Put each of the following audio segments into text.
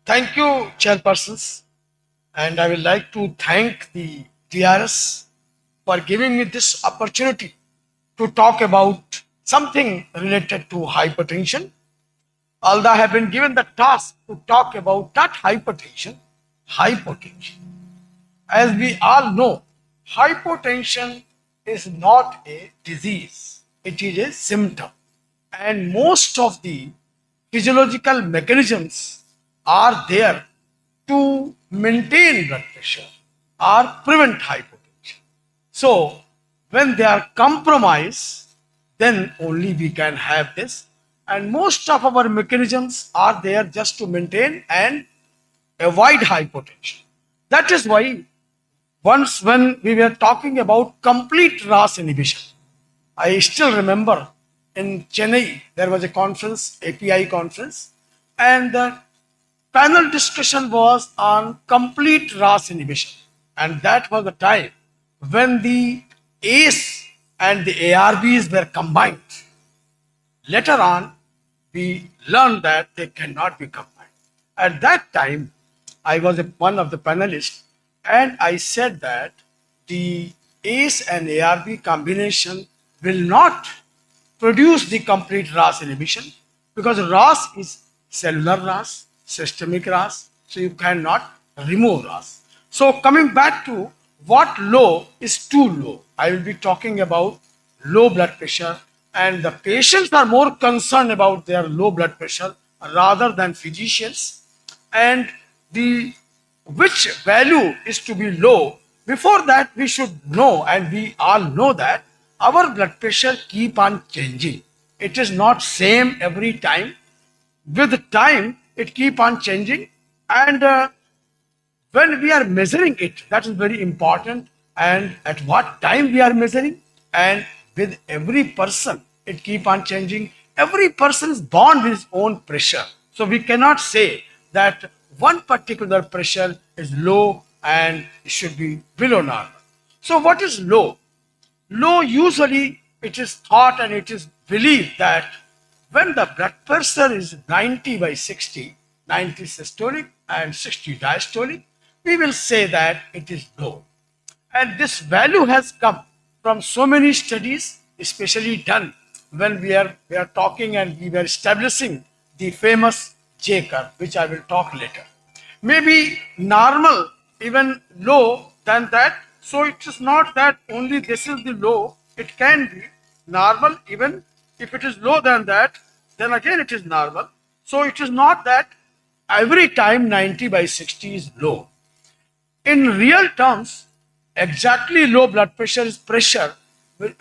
Thank you, chairpersons, and I would like to thank the DRS for giving me this opportunity to talk about something related to hypertension. Although I have been given the task to talk about not hypotension. As we all know, hypotension is not a disease, it is a symptom. And most of the physiological mechanisms are there to maintain blood pressure or prevent hypotension. So, when they are compromised, then only we can have this. And most of our mechanisms are there just to maintain and avoid hypotension. That is why once when we were talking about complete RAS inhibition, I still remember in Chennai there was a conference, API conference, and the panel discussion was on complete RAS inhibition. And that was the time when the ACE and the ARBs were combined. Later on, we learned that they cannot be combined. At that time, I was one of the panelists, and I said that the ACE and ARB combination will not produce the complete RAS inhibition because RAS is cellular RAS, systemic RAS, so you cannot remove RAS. So coming back to what low is too low, I will be talking about low blood pressure, and the patients are more concerned about their low blood pressure rather than physicians, and the which value is to be low. Before that we should know, and we all know that our blood pressure keep on changing. It is not same every time. With time it keep on changing, and when we are measuring it, that is very important, and at what time we are measuring, and with every person it keep on changing. Every person is born with his own pressure, so we cannot say that one particular pressure is low and it should be below normal. So what is low? Low, usually it is thought and it is believed that when the blood pressure is 90 by 60, 90 systolic and 60 diastolic, we will say that it is low. And this value has come from so many studies, especially done when we are talking and we were establishing the famous J curve, which I will talk later. Maybe normal, even low than that. So it is not that only this is the low, it can be normal, even if it is low than that, then again it is normal. So it is not that every time 90 by 60 is low. In real terms, exactly low blood pressure is pressure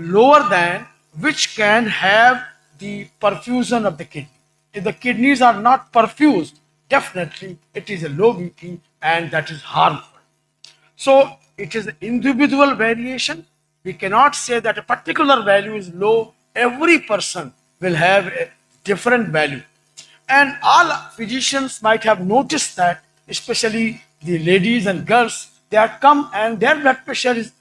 lower than which can have the perfusion of the kidney. If the kidneys are not perfused, definitely it is a low BP and that is harmful. So it is individual variation. We cannot say that a particular value is low. Every person will have a different value. And all physicians might have noticed that, especially the ladies and girls, they are come and their blood pressure is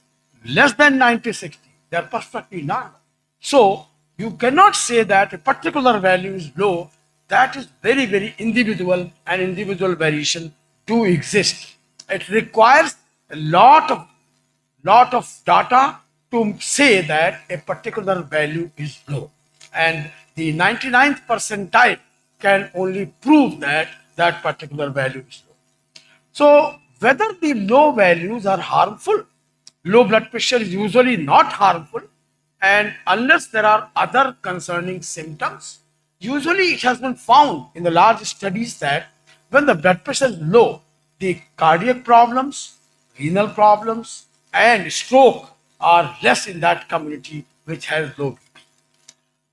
less than 90/60. They are perfectly normal. So you cannot say that a particular value is low. That is very, very individual, and individual variation do exist. It requires a lot of data to say that a particular value is low. And the 99th percentile can only prove that that particular value is low. So whether the low values are harmful, low blood pressure is usually not harmful, and unless there are other concerning symptoms, usually it has been found in the large studies that when the blood pressure is low, the cardiac problems, renal problems, and stroke are less in that community which has low BP.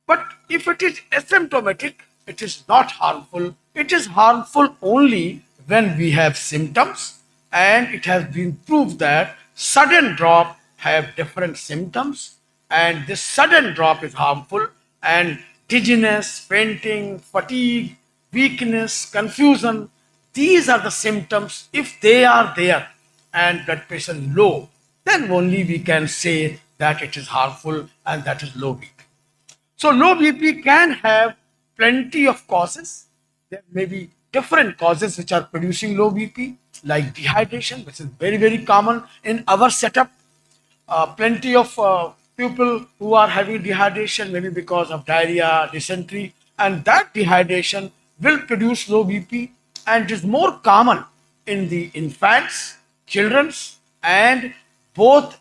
But if it is asymptomatic, it is not harmful. It is harmful only when we have symptoms, and it has been proved that sudden drop have different symptoms, and this sudden drop is harmful, and dizziness, fainting, fatigue, weakness, confusion, these are the symptoms. If they are there and blood pressure is low, then only we can say that it is harmful and that is low BP. So low BP can have plenty of causes. There may be different causes which are producing low BP, like dehydration, which is very, very common in our setup. Plenty of people who are having dehydration, maybe because of diarrhea, dysentery, and that dehydration will produce low BP, and it is more common in the infants, children's, and both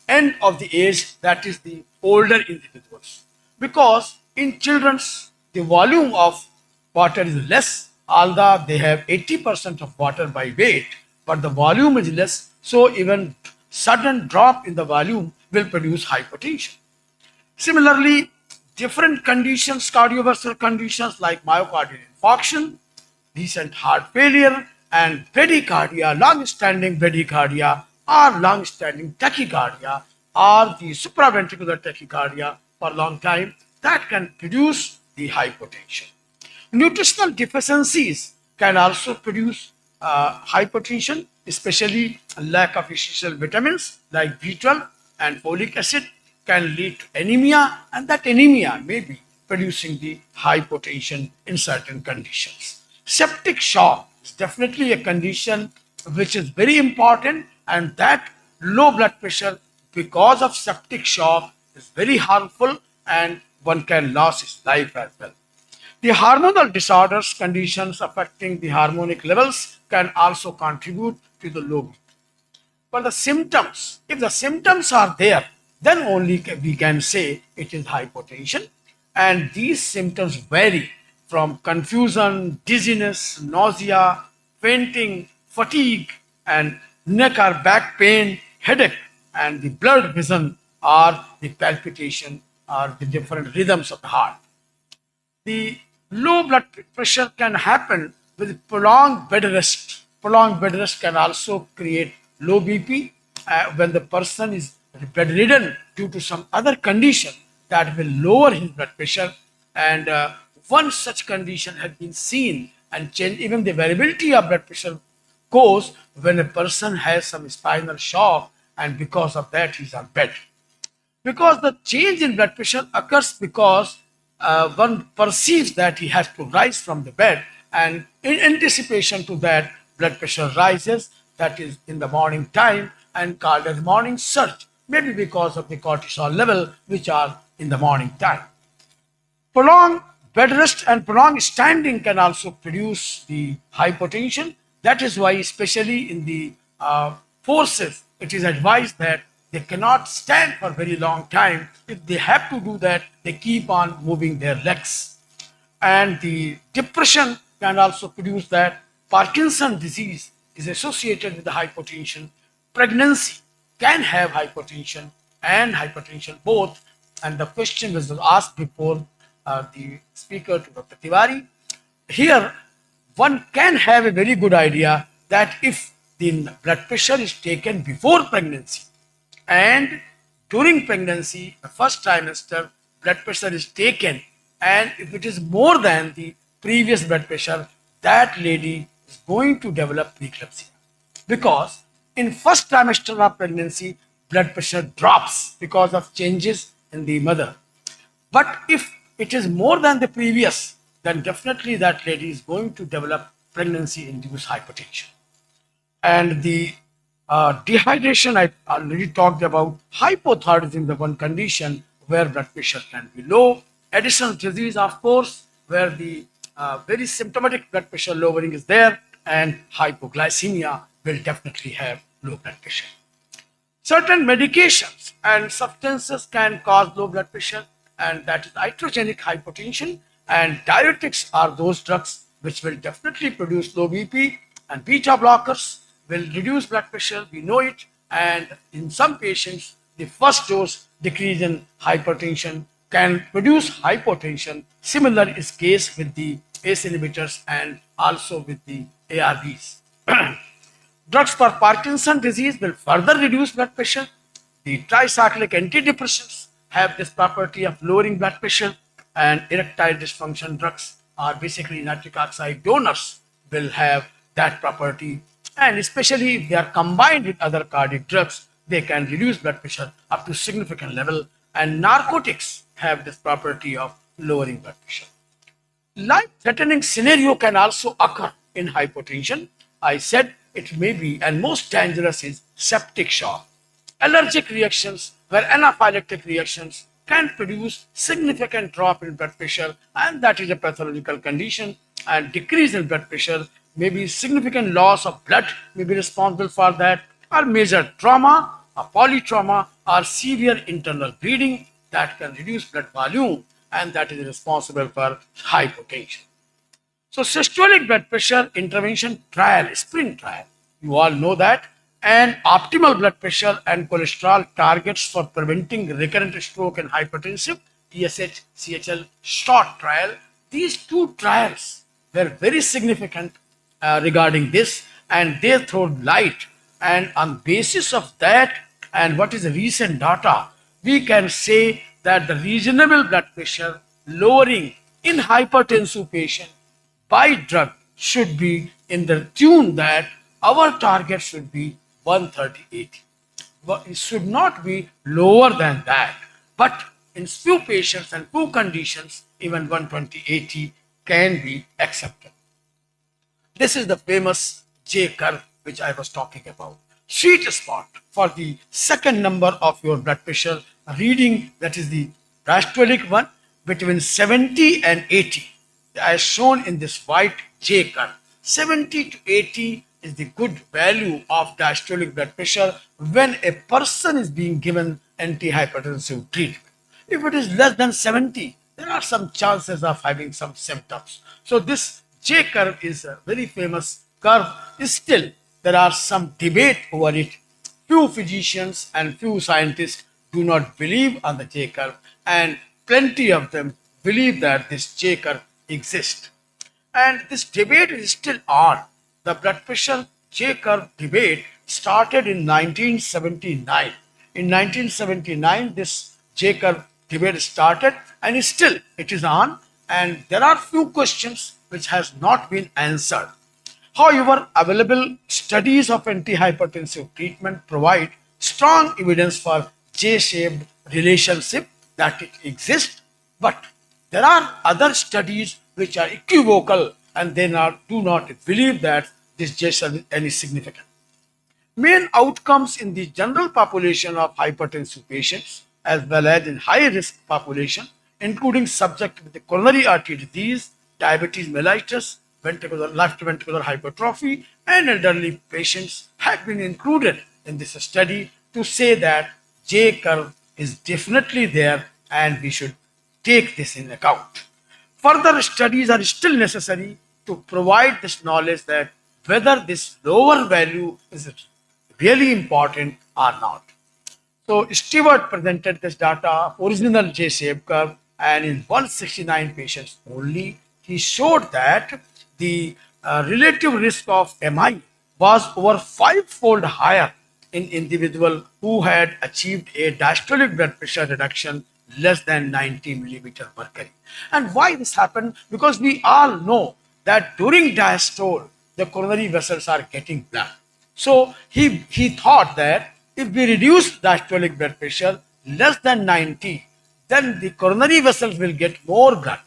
end of the age, that is the older individuals. Because in children's, the volume of water is less, although they have 80% of water by weight, but the volume is less, so even sudden drop in the volume will produce hypertension. Similarly, different conditions, cardiovascular conditions like myocardial infarction, recent heart failure, and bradycardia, long-standing bradycardia, or long-standing tachycardia, or the supraventricular tachycardia for a long time, that can produce the hypertension. Nutritional deficiencies can also produce hypertension, especially lack of essential vitamins like B12 and folic acid can lead to anemia, and that anemia may be producing the hypotension in certain conditions. Septic shock is definitely a condition which is very important, and that low blood pressure because of septic shock is very harmful, and one can lose his life as well. The hormonal disorders, conditions affecting the harmonic levels can also contribute to the low BP. But the symptoms, if the symptoms are there, then only we can say it is hypotension. And these symptoms vary from confusion, dizziness, nausea, fainting, fatigue, and neck or back pain, headache, and the blurred vision, or the palpitation, or the different rhythms of the heart. The low blood pressure can happen with prolonged bed rest. Prolonged bed rest can also create low BP when the person is bedridden due to some other condition that will lower his blood pressure. And one such condition has been seen and change, even the variability of blood pressure goes when a person has some spinal shock, and because of that he's on bed. Because the change in blood pressure occurs because one perceives that he has to rise from the bed, and in anticipation to that, blood pressure rises, that is in the morning time, and called as morning surge, maybe because of the cortisol level which are in the morning time. Prolonged bed rest and prolonged standing can also produce the hypotension. That is why, especially in the forces, it is advised that they cannot stand for very long time. If they have to do that, they keep on moving their legs. And the depression can also produce that. Parkinson's disease is associated with the hypotension. Pregnancy can have hypotension and hypertension both. And the question was asked before the speaker to Dr. Tiwari. Here, one can have a very good idea that if the blood pressure is taken before pregnancy and during pregnancy, the first trimester, blood pressure is taken, and if it is more than the previous blood pressure, that lady is going to develop preeclampsia. Because in first trimester of pregnancy, blood pressure drops because of changes in the mother. But if it is more than the previous, then definitely that lady is going to develop pregnancy-induced hypertension. And the dehydration, I already talked about. Hypothyroidism, the one condition where blood pressure can be low. Addison's disease, of course, where the very symptomatic blood pressure lowering is there, and hypoglycemia will definitely have low blood pressure. Certain medications and substances can cause low blood pressure, and that is iatrogenic hypotension, and diuretics are those drugs which will definitely produce low BP, and beta blockers will reduce blood pressure, we know it, and in some patients, the first dose decrease in hypertension can produce hypotension. Similar is case with the ACE inhibitors and also with the ARBs. Drugs for Parkinson's disease will further reduce blood pressure. The tricyclic antidepressants have this property of lowering blood pressure, and erectile dysfunction drugs are basically nitric oxide donors will have that property, and especially if they are combined with other cardiac drugs, they can reduce blood pressure up to significant level, and narcotics have this property of lowering blood pressure. Life-threatening scenario can also occur in hypotension? I said it may be, and most dangerous is septic shock. Allergic reactions, where anaphylactic reactions can produce significant drop in blood pressure, and that is a pathological condition. And decrease in blood pressure, maybe significant loss of blood may be responsible for that, or major trauma, a polytrauma, or severe internal bleeding that can reduce blood volume, and that is responsible for hypotension. So systolic blood pressure intervention trial, sprint trial, you all know that, and optimal blood pressure and cholesterol targets for preventing recurrent stroke and hypertensive, TSH, CHL short trial. These two trials were very significant regarding this, and they throw light, and on basis of that and what is the recent data, we can say that the reasonable blood pressure lowering in hypertensive patient by drug should be in the tune that our target should be 130/80. But it should not be lower than that. But in few patients and few conditions, even 120/80 can be accepted. This is the famous J curve which I was talking about. Sweet spot for the second number of your blood pressure reading, that is the diastolic one, between 70 and 80. As shown in this white J curve. 70 to 80 is the good value of diastolic blood pressure when a person is being given antihypertensive treatment. If it is less than 70, there are some chances of having some symptoms. So this J curve is a very famous curve. Still, there are some debate over it. Few physicians and few scientists do not believe on the J curve, and plenty of them believe that this J curve exists. And this debate is still on. The blood pressure J curve debate started in 1979. In 1979, this J curve debate started, and still it is on, and there are few questions which has not been answered. However, available studies of antihypertensive treatment provide strong evidence for J-shaped relationship that it exists, but there are other studies which are equivocal, and they do not believe that this J is any significant. Main outcomes in the general population of hypertensive patients as well as in high risk population, including subject with coronary artery disease, diabetes mellitus, left ventricular hypertrophy, and elderly patients have been included in this study to say that J curve is definitely there and we should take this in account. Further studies are still necessary to provide this knowledge that whether this lower value is really important or not. So Stewart presented this data of original J-shaped curve, and in 169 patients only, he showed that the relative risk of MI was over 5-fold higher in individual who had achieved a diastolic blood pressure reduction less than 90 millimeter mercury. And why this happened? Because we all know that during diastole, the coronary vessels are getting blood. So he thought that if we reduce diastolic blood pressure less than 90, then the coronary vessels will get more blood.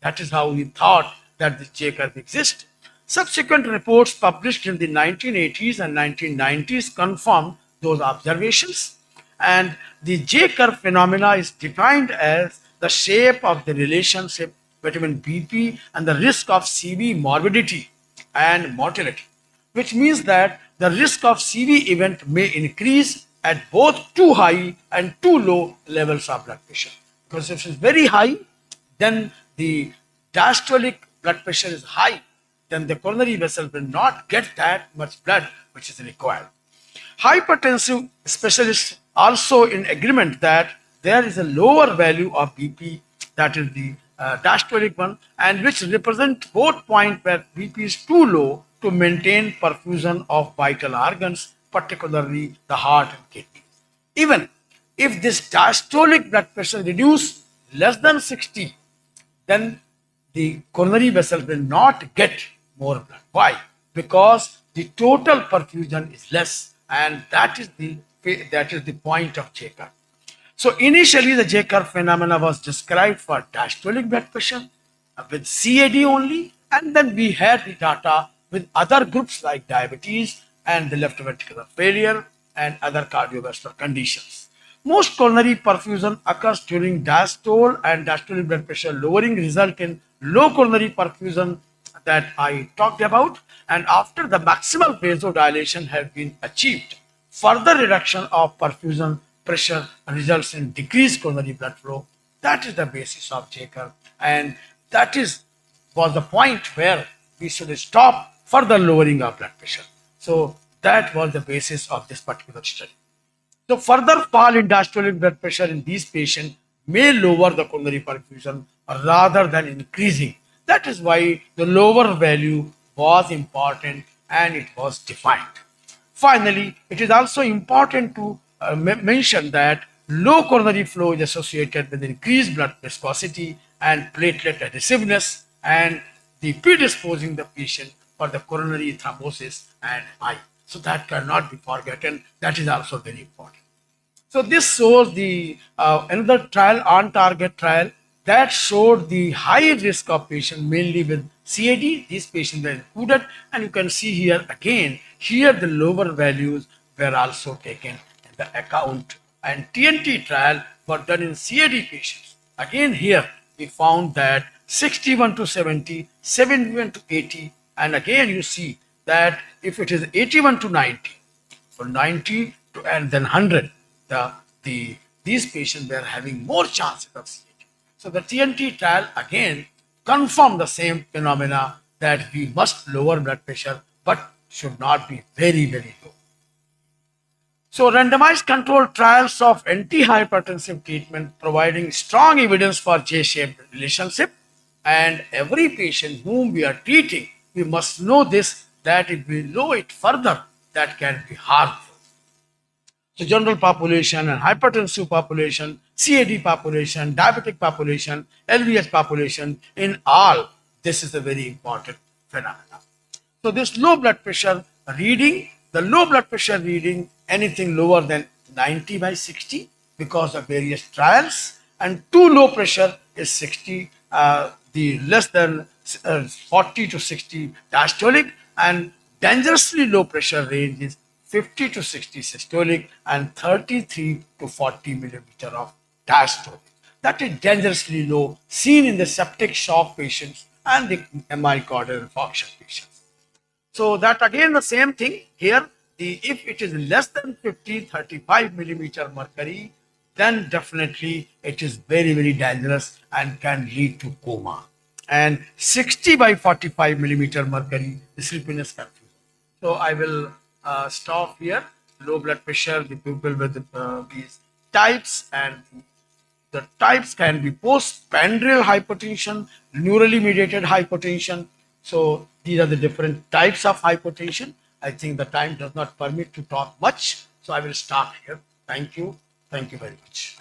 That is how he thought that the J curve exists. Subsequent reports published in the 1980s and 1990s confirmed those observations. And the J curve phenomena is defined as the shape of the relationship between BP and the risk of CV morbidity and mortality, which means that the risk of CV event may increase at both too high and too low levels of blood pressure. Because if it is very high, then the diastolic blood pressure is high, then the coronary vessel will not get that much blood which is required. Hypertensive specialists also in agreement that there is a lower value of BP, that is the diastolic one, and which represent both points where BP is too low to maintain perfusion of vital organs, particularly the heart and kidney. Even if this diastolic blood pressure reduces less than 60, then the coronary vessel will not get more blood. Why? Because the total perfusion is less, and that is the point of J curve. So initially the J curve phenomena was described for diastolic blood pressure with CAD only, And then we had the data with other groups like diabetes and the left ventricular failure and other cardiovascular conditions. Most coronary perfusion occurs during diastole, and diastolic blood pressure lowering result in low coronary perfusion that I talked about. And after the maximal vasodilation has been achieved, further reduction of perfusion pressure results in decreased coronary blood flow. That is the basis of J curve, and that is was the point where we should stop further lowering of blood pressure. So that was the basis of this particular study. So further fall in diastolic blood pressure in these patients may lower the coronary perfusion rather than increasing. That is why the lower value was important and it was defined. Finally, it is also important to mention that low coronary flow is associated with increased blood viscosity and platelet adhesiveness and the predisposing the patient for the coronary thrombosis and I. So that cannot be forgotten. That is also very important. So this shows the another trial, on target trial, that showed the high risk of patient mainly with CAD. These patients were included, and you can see here again, here the lower values were also taken in the account. And TNT trial were done in CAD patients. Again here we found that 61 to 70, 71 to 80, and again you see that if it is 81 to 90, for 90 to and then 100, these patients were having more chances of CAD. So the TNT trial again confirmed the same phenomena that we must lower blood pressure but should not be very, very low. So randomized controlled trials of antihypertensive treatment providing strong evidence for J-shaped relationship, and every patient whom we are treating, we must know this, that if we lower it further, that can be harmful. So general population and hypertensive population, CAD population, diabetic population, LVH population, in all, this is a very important phenomenon. So this low blood pressure reading, the low blood pressure reading, anything lower than 90 by 60 because of various trials, and too low pressure is 60, the less than 40 to 60 diastolic, and dangerously low pressure range is 50 to 60 systolic and 33 to 40 millimeter of diastolic. That is dangerously low, seen in the septic shock patients and the myocardial infarction patients. So that again the same thing here. If it is less than 50, 35 millimeter mercury, then definitely it is very, very dangerous and can lead to coma. And 60 by 45 millimeter mercury is sleepiness confusion. So I will stop here. Low blood pressure, the people with these types, and the types can be postprandial hypertension, neurally mediated hypertension. So these are the different types of hypertension. I think the time does not permit to talk much, so I will stop here. Thank you. Thank you very much.